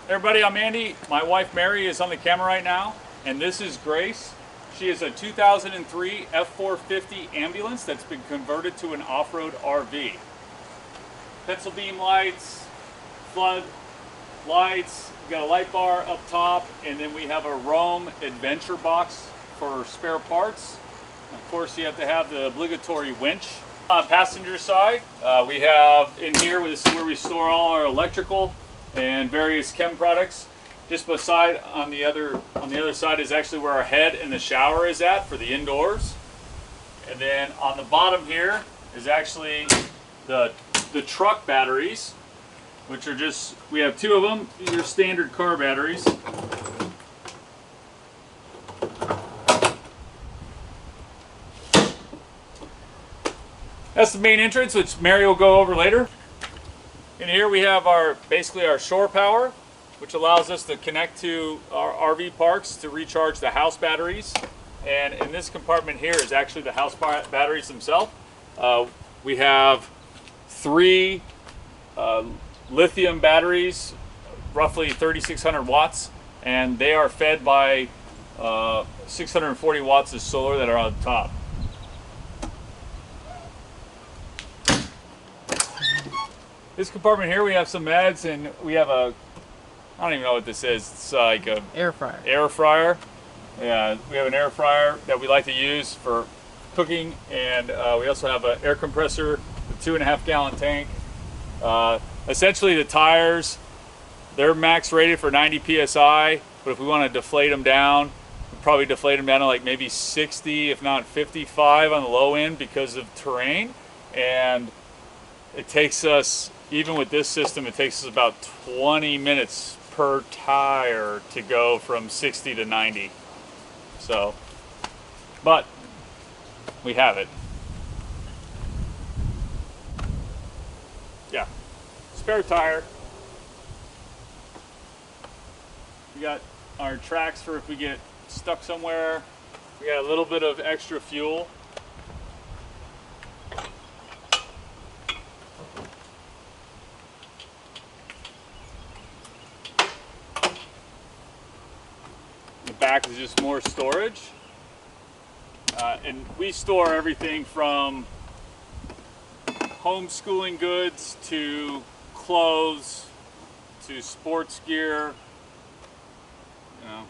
Everybody, I'm Andy. My wife Mary is on the camera right now, and this is Grace. She is a 2003 F450 ambulance that's been converted to an off-road RV. Pencil beam lights, flood lights, we got a light bar up top, and then we have a Roam adventure box for spare parts. Of course, you have to have the obligatory winch. On passenger side, we have in here, this is where we store all our electrical and various chem products. Just beside on the other side is actually where our head and the shower is at for the indoors. And then on the bottom here is actually the truck batteries, which are just, we have two of them. These are standard car batteries. That's the main entrance, which Mary will go over later. In here we have basically our shore power, which allows us to connect to our RV parks to recharge the house batteries. And in this compartment here is actually the house batteries themselves. We have three lithium batteries, roughly 3,600 watts, and they are fed by 640 watts of solar that are on top. This compartment here, we have some meds, and we have I don't even know what this is. It's like a air fryer. Air fryer. Yeah, we have an air fryer that we like to use for cooking, and we also have an air compressor, a 2.5 gallon tank. Essentially, the tires, they're max rated for 90 psi, but if we want to deflate them down, we'll probably deflate them down to like maybe 60, if not 55 on the low end because of terrain. And it takes us, even with this system, it takes us about 20 minutes per tire to go from 60 to 90. So, but we have it. Yeah, spare tire. We got our tracks for if we get stuck somewhere. We got a little bit of extra fuel. The back is just more storage. And we store everything from homeschooling goods to clothes to sports gear, you know.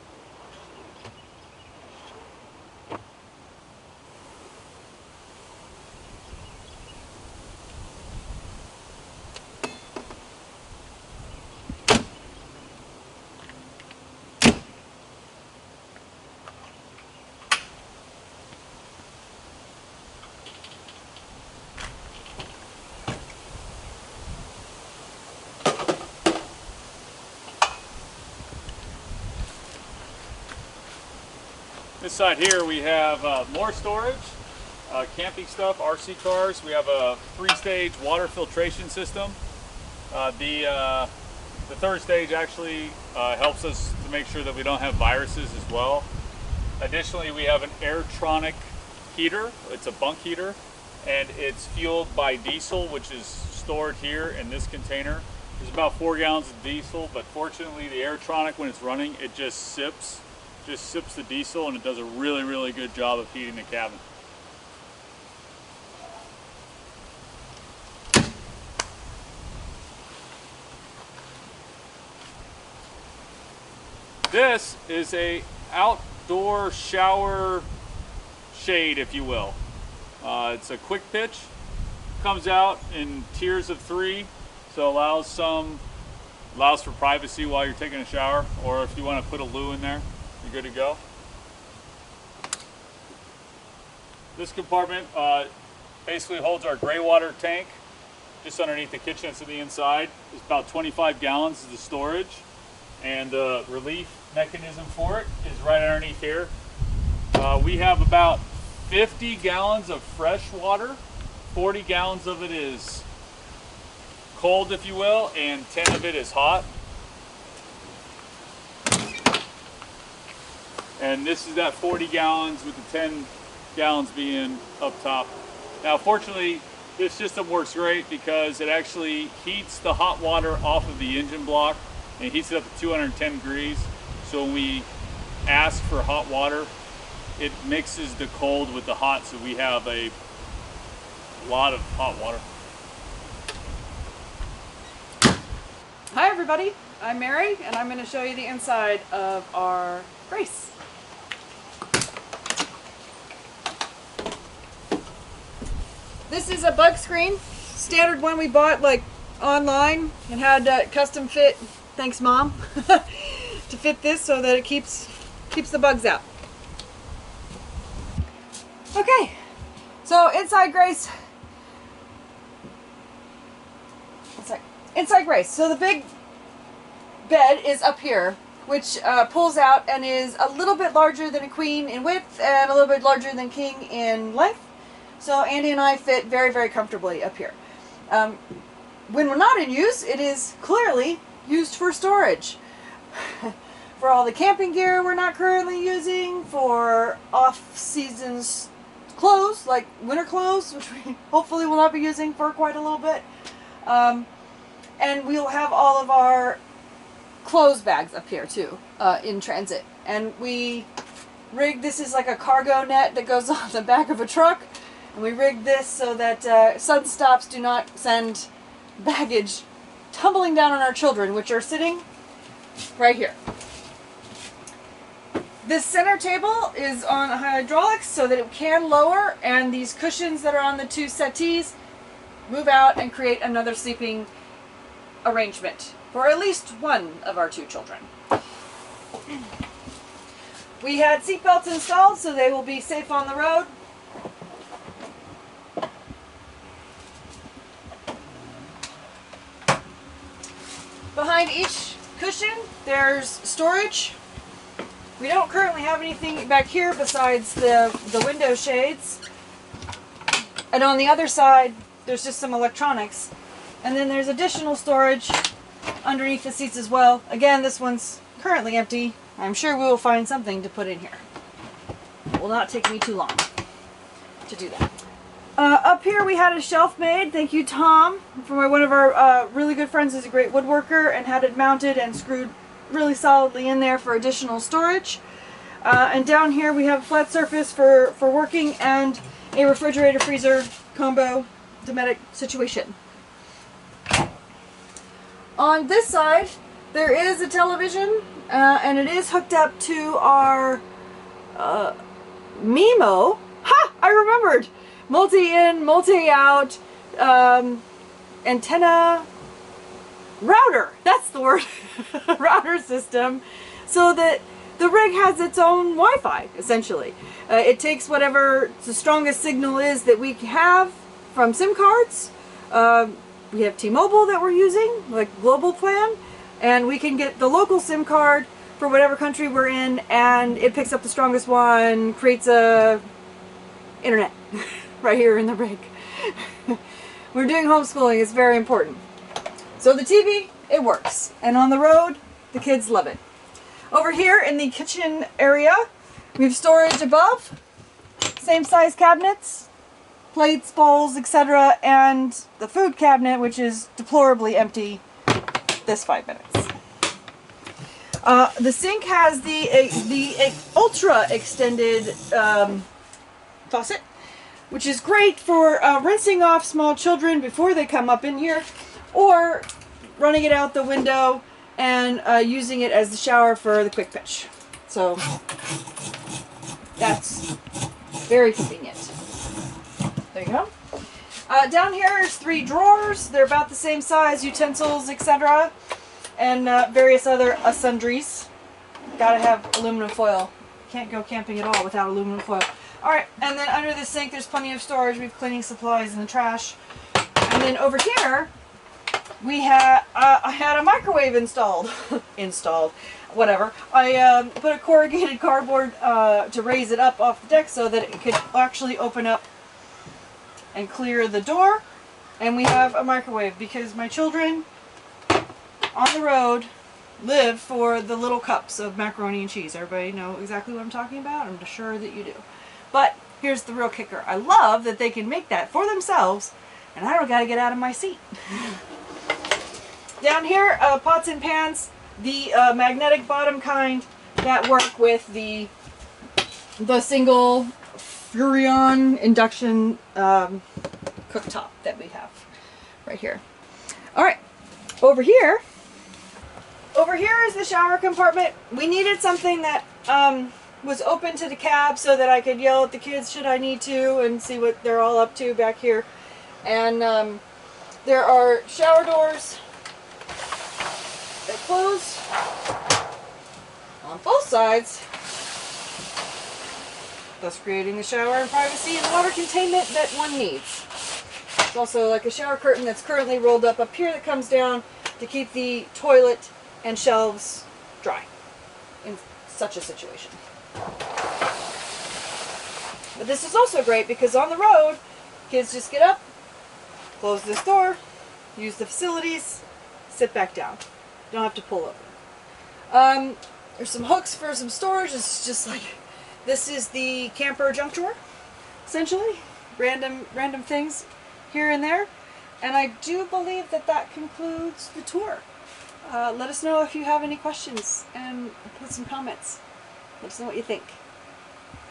This side here we have more storage, camping stuff, RC cars. We have a 3-stage water filtration system. The third stage actually helps us to make sure that we don't have viruses as well. Additionally, we have an Airtronic heater. It's a bunk heater, and it's fueled by diesel, which is stored here in this container. There's about 4 gallons of diesel, but fortunately the Airtronic, when it's running, it just sips the diesel, and it does a really, really good job of heating the cabin. This is a outdoor shower shade, if you will. It's a quick pitch, comes out in tiers of 3, so allows for privacy while you're taking a shower, or if you want to put a loo in there, you're good to go. This compartment basically holds our gray water tank just underneath the kitchen. It's to the inside. It's about 25 gallons of the storage, and the relief mechanism for it is right underneath here. We have about 50 gallons of fresh water. 40 gallons of it is cold, if you will, and 10 of it is hot. And this is that 40 gallons with the 10 gallons being up top. Now, fortunately, this system works great because it actually heats the hot water off of the engine block and it heats it up at 210 degrees. So when we ask for hot water, it mixes the cold with the hot, so we have a lot of hot water. Hi everybody, I'm Mary, and I'm going to show you the inside of our Grace. This is a bug screen, standard one we bought like online and had custom fit, thanks Mom, to fit this so that it keeps the bugs out. Okay, so inside Grace, inside Grace. So the big bed is up here, which pulls out and is a little bit larger than a queen in width and a little bit larger than king in length. So Andy and I fit very, very comfortably up here. When we're not in use, it is clearly used for storage. For all the camping gear we're not currently using, for off-seasons clothes, like winter clothes, which we hopefully will not be using for quite a little bit. And we'll have all of our clothes bags up here too, in transit. And we rigged, this is like a cargo net that goes on the back of a truck. And we rigged this so that sudden stops do not send baggage tumbling down on our children, which are sitting right here. This center table is on hydraulics so that it can lower, and these cushions that are on the two settees move out and create another sleeping arrangement for at least one of our two children. We had seat belts installed so they will be safe on the road. Behind each cushion there's storage. We don't currently have anything back here besides the window shades. And on the other side there's just some electronics. And then there's additional storage underneath the seats as well. Again, this one's currently empty. I'm sure we will find something to put in here. It will not take me too long to do that. Up here we had a shelf made. Thank you, Tom, from one of our really good friends who's a great woodworker, and had it mounted and screwed really solidly in there for additional storage. And down here we have a flat surface for working and a refrigerator freezer combo Dometic situation. On this side there is a television, and it is hooked up to our MIMO. Ha! I remembered! Multi-in, multi-out, antenna router. That's the word. Router system. So that the rig has its own Wi-Fi, essentially. It takes whatever the strongest signal is that we have from SIM cards. We have T-Mobile that we're using, like global plan, and we can get the local SIM card for whatever country we're in, and it picks up the strongest one, creates a internet right here in the rig. We're doing homeschooling, it's very important. So the TV, it works, and on the road, the kids love it. Over here in the kitchen area, we have storage above, same size cabinets, plates, bowls, etc., and the food cabinet, which is deplorably empty this 5 minutes. The sink has the ultra extended faucet, which is great for rinsing off small children before they come up in here, or running it out the window and using it as the shower for the quick pitch. So that's very convenient. There you go. Down here is 3 drawers. They're about the same size, utensils, etc., and various other sundries. Gotta have aluminum foil. Can't go camping at all without aluminum foil. Alright, and then under the sink there's plenty of storage. We have cleaning supplies in the trash. And then over here we had I had a microwave installed. Whatever. I put a corrugated cardboard to raise it up off the deck so that it could actually open up and clear the door. And we have a microwave because my children on the road live for the little cups of macaroni and cheese. Everybody know exactly what I'm talking about? I'm sure that you do. But here's the real kicker. I love that they can make that for themselves, and I don't got to get out of my seat. Down here, pots and pans the magnetic bottom kind that work with the single Furrion induction cooktop that we have right here. All right, over here is the shower compartment. We needed something that was open to the cab so that I could yell at the kids should I need to and see what they're all up to back here. And there are shower doors that close on both sides, thus creating the shower and privacy and water containment that one needs. There's also like a shower curtain that's currently rolled up here that comes down to keep the toilet and shelves dry in such a situation. But this is also great because on the road, kids just get up, close this door, use the facilities, sit back down. Don't have to pull over. There's some hooks for some storage. It's just like, this is the camper junk drawer, essentially. Random things here and there. And I do believe that concludes the tour. Let us know if you have any questions and put some comments. Let us know what you think.